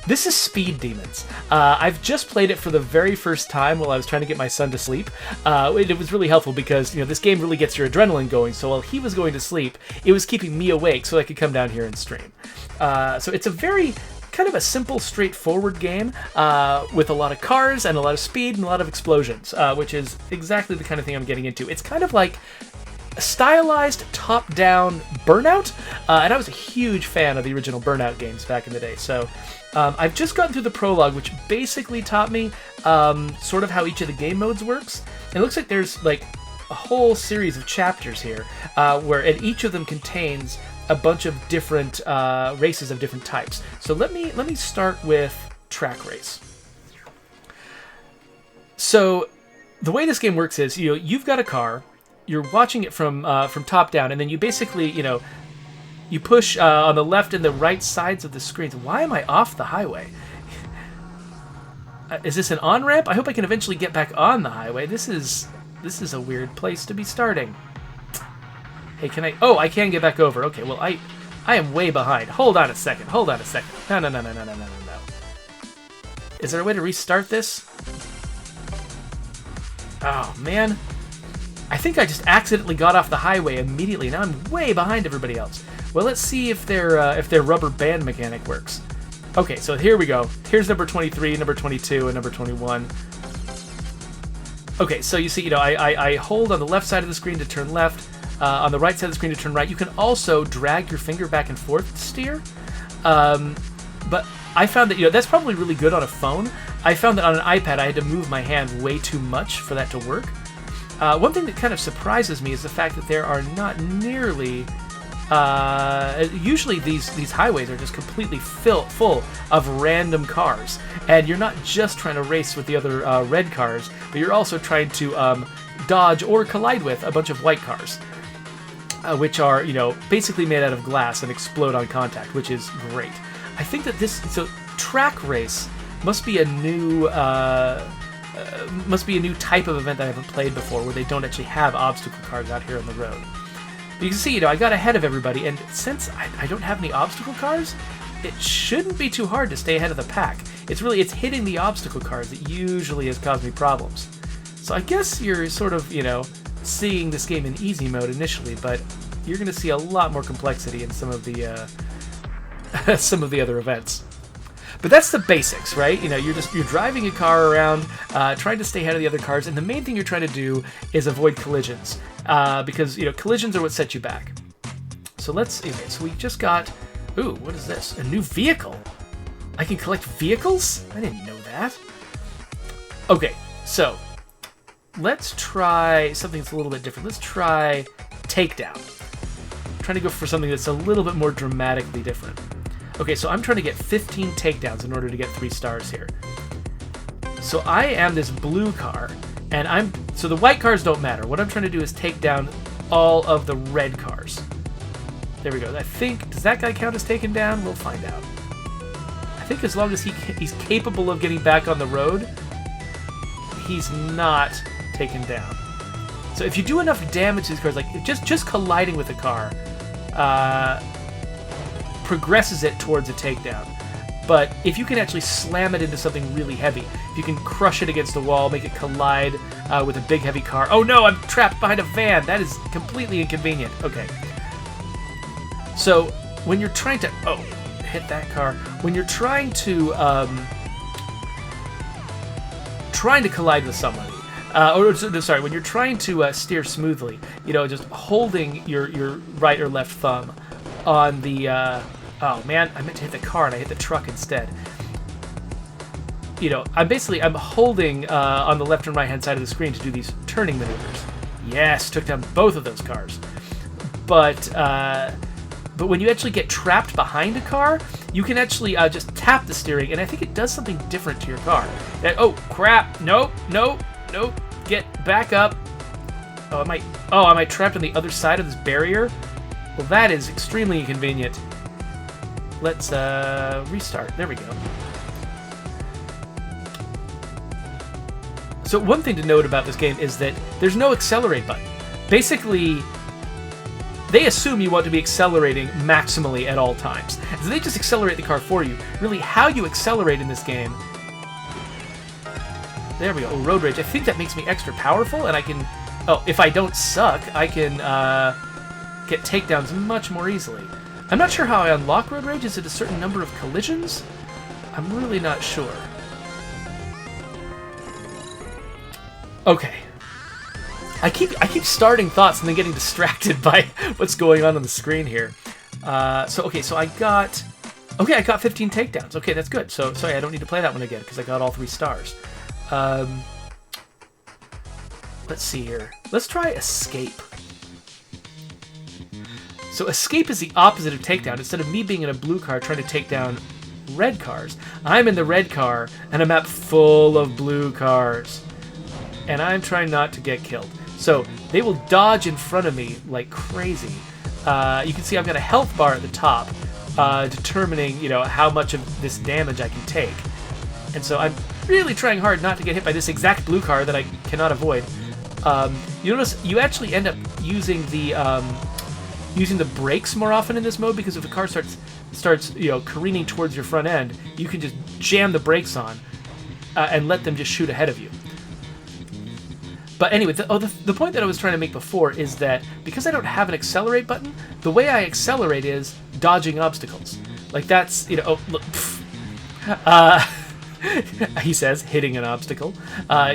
This is Speed Demons. I've just played it for the very first time while I was trying to get my son to sleep. It was really helpful because, this game really gets your adrenaline going, so while he was going to sleep, it was keeping me awake so I could come down here and stream. So it's a very kind of a simple, straightforward game with a lot of cars and a lot of speed and a lot of explosions, which is exactly the kind of thing I'm getting into. It's kind of like a stylized top-down Burnout, and I was a huge fan of the original Burnout games back in the day, so I've just gotten through the prologue, which basically taught me sort of how each of the game modes works. And it looks like there's like a whole series of chapters here, and each of them contains a bunch of different races of different types. So let me start with Track Race. So the way this game works is, you've got a car, you're watching it from top down, and then you basically, you push on the left and the right sides of the screens. Why am I off the highway? Is this an on-ramp? I hope I can eventually get back on the highway. This is a weird place to be starting. Hey, can I... Oh, I can get back over. Okay, well, I am way behind. Hold on a second. No. Is there a way to restart this? Oh, man. I think I just accidentally got off the highway immediately. Now I'm way behind everybody else. Well, let's see if their rubber band mechanic works. Okay, so here we go. Here's number 23, number 22, and number 21. Okay, so you see, I hold on the left side of the screen to turn left, on the right side of the screen to turn right. You can also drag your finger back and forth to steer. But I found that, that's probably really good on a phone. I found that on an iPad I had to move my hand way too much for that to work. One thing that kind of surprises me is the fact that there are not nearly... usually these highways are just completely full of random cars, and you're not just trying to race with the other red cars, but you're also trying to dodge or collide with a bunch of white cars, which are basically made out of glass and explode on contact, which is great. I think that Track Race must be a new type of event that I haven't played before, where they don't actually have obstacle cars out here on the road. But you can see, I got ahead of everybody, and since I don't have any obstacle cars, it shouldn't be too hard to stay ahead of the pack. It's hitting the obstacle cars that usually has caused me problems. So I guess you're sort of, seeing this game in easy mode initially, but you're going to see a lot more complexity in some of the some of the other events. But that's the basics, right? You're driving a car around, trying to stay ahead of the other cars, and the main thing you're trying to do is avoid collisions, because collisions are what set you back. So so we just got, ooh, what is this? A new vehicle. I can collect vehicles? I didn't know that. Okay, so let's try something that's a little bit different. Let's try Takedown. I'm trying to go for something that's a little bit more dramatically different. Okay, so I'm trying to get 15 takedowns in order to get 3 stars here. So I am this blue car, and so the white cars don't matter. What I'm trying to do is take down all of the red cars. There we go. I think, does that guy count as taken down? We'll find out. I think as long as he's capable of getting back on the road, he's not taken down. So if you do enough damage to these cars, like just colliding with a car, progresses it towards a takedown. But if you can actually slam it into something really heavy, if you can crush it against a wall, make it collide with a big heavy car. Oh no, I'm trapped behind a van. That is completely inconvenient. Okay. So when you're trying to hit that car, when you're trying to collide with somebody, when you're trying to steer smoothly, just holding your right or left thumb on the, oh man, I meant to hit the car and I hit the truck instead. I'm holding on the left and right hand side of the screen to do these turning maneuvers. Yes, took down both of those cars. But when you actually get trapped behind a car, you can actually just tap the steering, and I think it does something different to your car. Oh crap! Nope. Get back up. Oh, am I trapped on the other side of this barrier? Well, that is extremely inconvenient. Let's restart. There we go. So one thing to note about this game is that there's no accelerate button. Basically, they assume you want to be accelerating maximally at all times. So they just accelerate the car for you. Really, how you accelerate in this game... There we go. Oh, road rage. I think that makes me extra powerful, and I can... Oh, if I don't suck, I can get takedowns much more easily. I'm not sure how I unlock road rage. Is it a certain number of collisions? I'm really not sure. Okay. I keep starting thoughts and then getting distracted by what's going on the screen here. So I got 15 takedowns. Okay, that's good. So sorry, I don't need to play that one again because I got all 3 stars. Let's see here. Let's try escape. So escape is the opposite of takedown. Instead of me being in a blue car trying to take down red cars, I'm in the red car and a map full of blue cars. And I'm trying not to get killed. So they will dodge in front of me like crazy. You can see I've got a health bar at the top, determining, how much of this damage I can take. And so I'm really trying hard not to get hit by this exact blue car that I cannot avoid. You notice you actually end up using the brakes more often in this mode, because if the car starts careening towards your front end, you can just jam the brakes on and let them just shoot ahead of you. But anyway, the point that I was trying to make before is that because I don't have an accelerate button, the way I accelerate is dodging obstacles. Like that's, oh, look, he says, hitting an obstacle.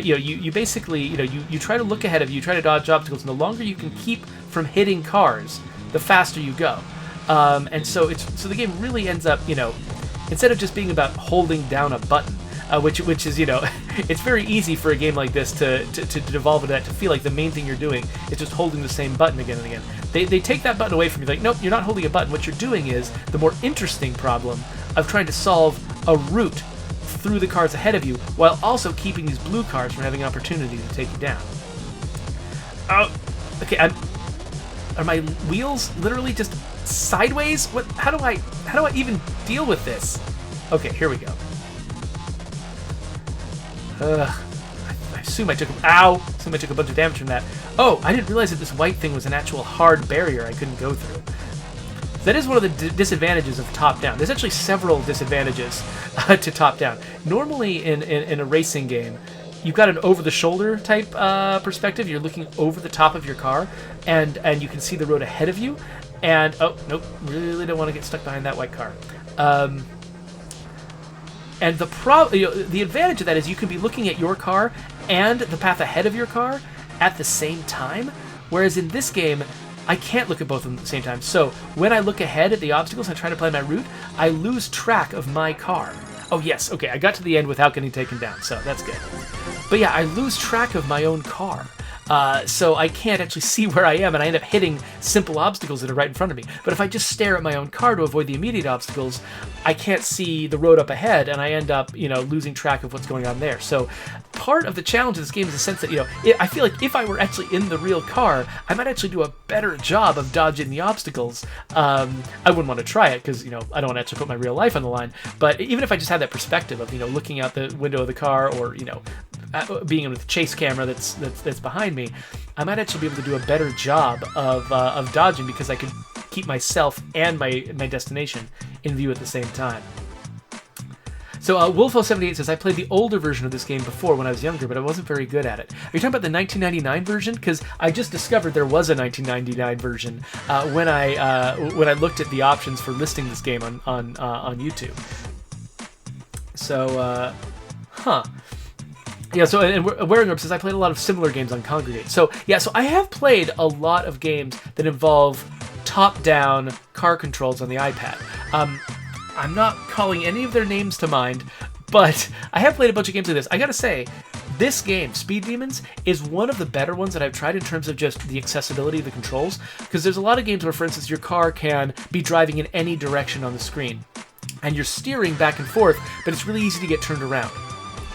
You basically, you try to look ahead of you, you try to dodge obstacles, and the longer you can keep from hitting cars, the faster you go. And so the game really ends up, instead of just being about holding down a button, which is, it's very easy for a game like this to devolve into that, to feel like the main thing you're doing is just holding the same button again and again. They take that button away from you, like, nope, you're not holding a button. What you're doing is the more interesting problem of trying to solve a route through the cars ahead of you, while also keeping these blue cars from having an opportunity to take you down. Oh, okay, are my wheels literally just sideways? What? How do I even deal with this? Okay, here we go. I assume I took a bunch of damage from that. Oh, I didn't realize that this white thing was an actual hard barrier I couldn't go through. That is one of the disadvantages of top-down. There's actually several disadvantages to top-down. Normally in a racing game, you've got an over-the-shoulder type perspective. You're looking over the top of your car, and you can see the road ahead of you. And, oh, nope, really don't want to get stuck behind that white car. And the advantage of that is you can be looking at your car and the path ahead of your car at the same time, whereas in this game, I can't look at both of them at the same time. So when I look ahead at the obstacles and try to plan my route, I lose track of my car. Oh yes, okay, I got to the end without getting taken down, so that's good. But yeah, I lose track of my own car. So I can't actually see where I am, and I end up hitting simple obstacles that are right in front of me. But if I just stare at my own car to avoid the immediate obstacles, I can't see the road up ahead, and I end up, losing track of what's going on there. So part of the challenge of this game is the sense that, I feel like if I were actually in the real car, I might actually do a better job of dodging the obstacles. I wouldn't want to try it because, I don't want to actually put my real life on the line. But even if I just had that perspective of, looking out the window of the car, or, being in with the chase camera that's behind me, I might actually be able to do a better job of dodging, because I could keep myself and my destination in view at the same time. So Wolfo78 says, I played the older version of this game before when I was younger, but I wasn't very good at it. Are you talking about the 1999 version? Because I just discovered there was a 1999 version when I looked at the options for listing this game on YouTube. So, Yeah, so, and Waring says, I played a lot of similar games on Congregate. So, yeah, so I have played a lot of games that involve top-down car controls on the iPad. I'm not calling any of their names to mind, but I have played a bunch of games like this. I gotta say, this game, Speed Demons, is one of the better ones that I've tried in terms of just the accessibility of the controls, because there's a lot of games where, for instance, your car can be driving in any direction on the screen, and you're steering back and forth, but it's really easy to get turned around.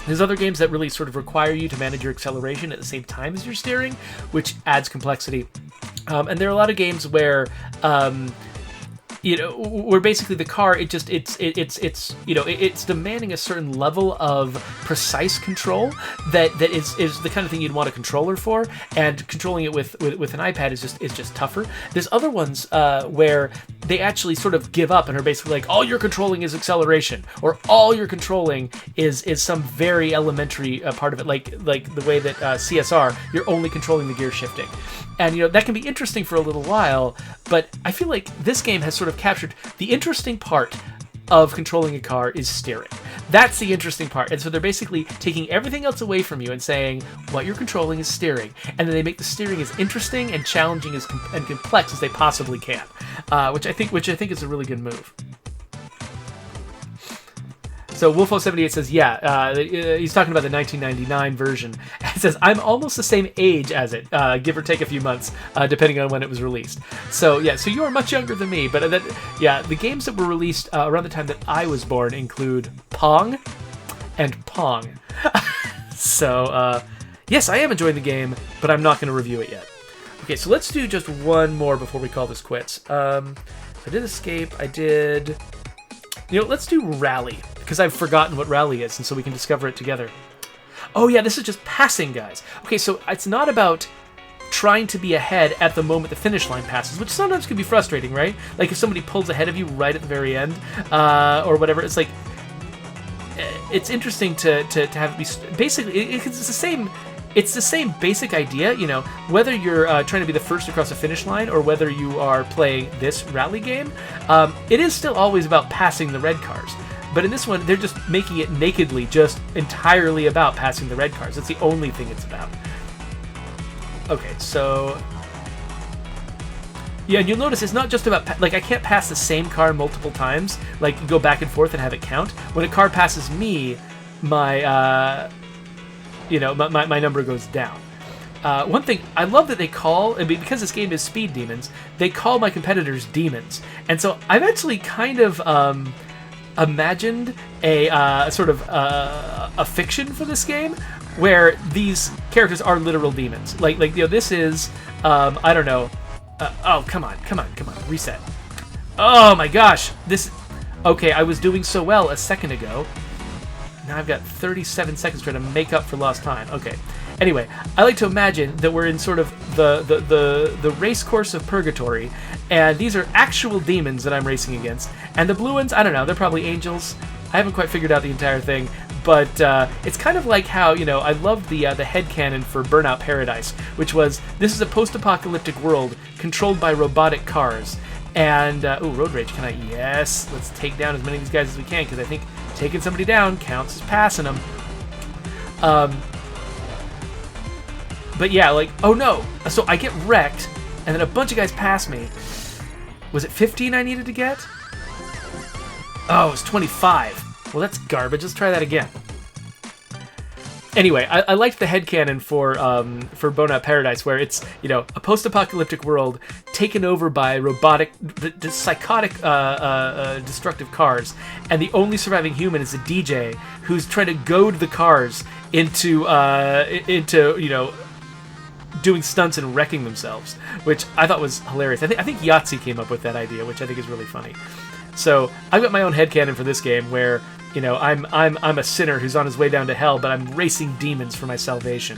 There's other games that really sort of require you to manage your acceleration at the same time as you're steering, which adds complexity. And there are a lot of games where you know, where basically the car, it's you know, it's demanding a certain level of precise control that is the kind of thing you'd want a controller for, and controlling it with an iPad is just tougher. There's other ones where they actually sort of give up and are basically like, all you're controlling is acceleration, or all you're controlling is some very elementary part of it, like the way that CSR, you're only controlling the gear shifting. And, you know, that can be interesting for a little while, but I feel like this game has sort of captured the interesting part of controlling a car is steering. That's the interesting part. And so they're basically taking everything else away from you and saying what you're controlling is steering. And then they make the steering as interesting and challenging and complex as they possibly can, which I think is a really good move. So Wolfo78 says, yeah, he's talking about the 1999 version. It says, I'm almost the same age as it, give or take a few months, depending on when it was released. So, yeah, so you are much younger than me. But, the games that were released around the time that I was born include Pong and Pong. So, yes, I am enjoying the game, but I'm not going to review it yet. Okay, so let's do just one more before we call this quits. I did Escape, I did... You know, let's do Rally, because I've forgotten what Rally is, and so we can discover it together. Oh yeah, this is just passing, guys. Okay, so it's not about trying to be ahead at the moment the finish line passes, which sometimes can be frustrating, right? Like if somebody pulls ahead of you right at the very end, or whatever. It's like, it's interesting to have it be, basically, it's the same... It's the same basic idea, you know, whether you're trying to be the first across the finish line or whether you are playing this rally game, it is still always about passing the red cars. But in this one, they're just making it nakedly just entirely about passing the red cars. That's the only thing it's about. Okay, so... Yeah, and you'll notice it's not just about... Like, I can't pass the same car multiple times, like go back and forth and have it count. When a car passes me, my... you know, my number goes down. One thing, I love that they call, because this game is Speed Demons, they call my competitors demons. And so I've actually kind of imagined a sort of a fiction for this game where these characters are literal demons. Like you know, this is, I don't know, oh, come on, reset. Oh my gosh, this, okay, I was doing so well a second ago. Now I've got 37 seconds trying to make up for lost time. Okay. Anyway, I like to imagine that we're in sort of the race course of purgatory, and these are actual demons that I'm racing against. And the blue ones, I don't know, they're probably angels. I haven't quite figured out the entire thing, but it's kind of like how, you know, I loved the headcanon for Burnout Paradise, which was, this is a post-apocalyptic world controlled by robotic cars. And, ooh, Road Rage, can I? Yes, let's take down as many of these guys as we can, because I think taking somebody down counts as passing them. But yeah, like, oh no, so I get wrecked, and then a bunch of guys pass me. Was it 15 I needed to get? Oh, it was 25. Well, that's garbage. Let's try that again. Anyway, I liked the headcanon for Burnout Paradise, where it's, you know, a post-apocalyptic world taken over by robotic, psychotic, destructive cars, and the only surviving human is a DJ who's trying to goad the cars into you know, doing stunts and wrecking themselves, which I thought was hilarious. I think Yahtzee came up with that idea, which I think is really funny. So I've got my own headcanon for this game, where, you know, I'm a sinner who's on his way down to hell, but I'm racing demons for my salvation.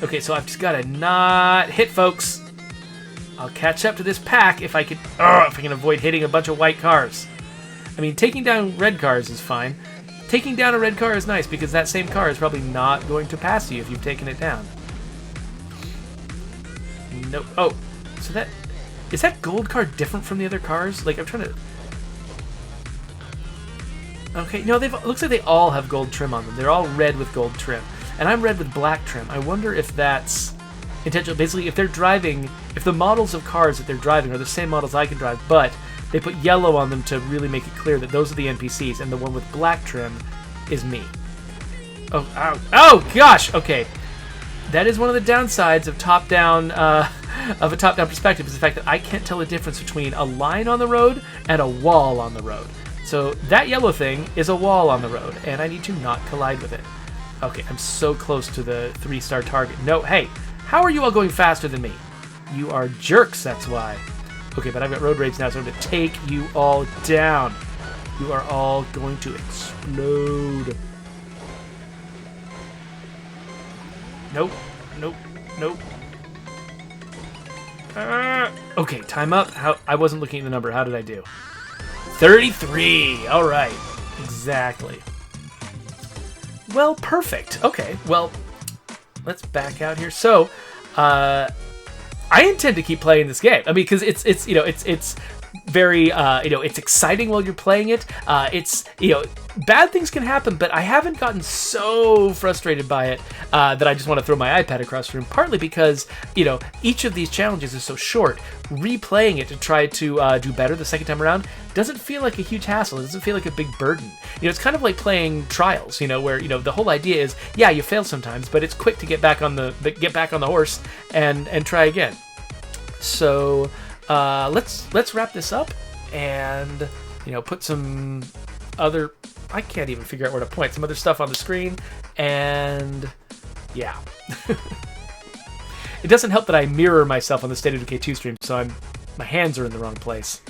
Okay, so I've just got to not hit folks. I'll catch up to this pack if I can avoid hitting a bunch of white cars. I mean, taking down red cars is fine. Taking down a red car is nice, because that same car is probably not going to pass you if you've taken it down. Nope. Oh, so that... Is that gold car different from the other cars? Like, I'm trying to... Okay, no, it looks like they all have gold trim on them. They're all red with gold trim. And I'm red with black trim. I wonder if that's intentional. Basically, if they're driving... If the models of cars that they're driving are the same models I can drive, but they put yellow on them to really make it clear that those are the NPCs, and the one with black trim is me. Oh, ow. Oh, gosh! Okay. That is one of the downsides of top-down... of a top-down perspective, is the fact that I can't tell the difference between a line on the road and a wall on the road. So that yellow thing is a wall on the road, and I need to not collide with it. Okay, I'm so close to the 3-star target. No, hey, how are you all going faster than me? You are jerks, that's why. Okay, but I've got road rage now, so I'm going to take you all down. You are all going to explode. Nope. Nope. Nope. Okay, time up. I wasn't looking at the number. How did I do? 33. All right. Exactly. Well, perfect. Okay, well, let's back out here. So, I intend to keep playing this game. I mean, because it's very it's exciting while you're playing it. Bad things can happen, but I haven't gotten so frustrated by it that I just want to throw my iPad across the room. Partly because each of these challenges is so short. Replaying it to try to do better the second time around doesn't feel like a huge hassle. It doesn't feel like a big burden. It's kind of like playing Trials. Where the whole idea is, yeah, you fail sometimes, but it's quick to get back on the horse and try again. So let's wrap this up and put some other. I can't even figure out where to point. Some other stuff on the screen, and yeah. It doesn't help that I mirror myself on the State of Decay 2 stream, so my hands are in the wrong place.